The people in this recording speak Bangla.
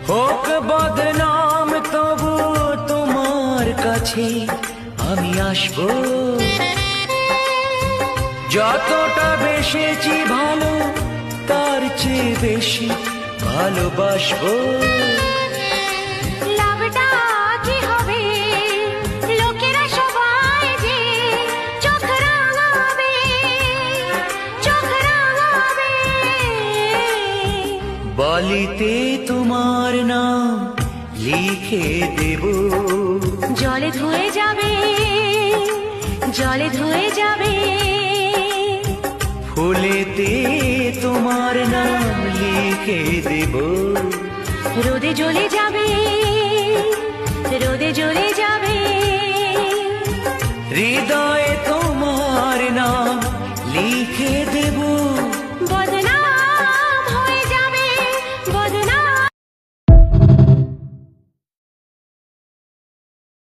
হোক বদনাম তবু তোমার কাছে আমি আসবো। যতটা বেসেছি ভালো তার চেয়ে বেশি ভালোবাসবো। লাভটা কি হবে লোকেরা সবাই যে চোখ রাঙাবে, চোখ রাঙাবে। বালিতে তোমার নাম লিখে দেব, জলে ধুয়ে যাবে, জলে ধুয়ে যাবে। ফুলেতে তোমার নাম লিখে দেব, রোদে জ্বলে যাবে।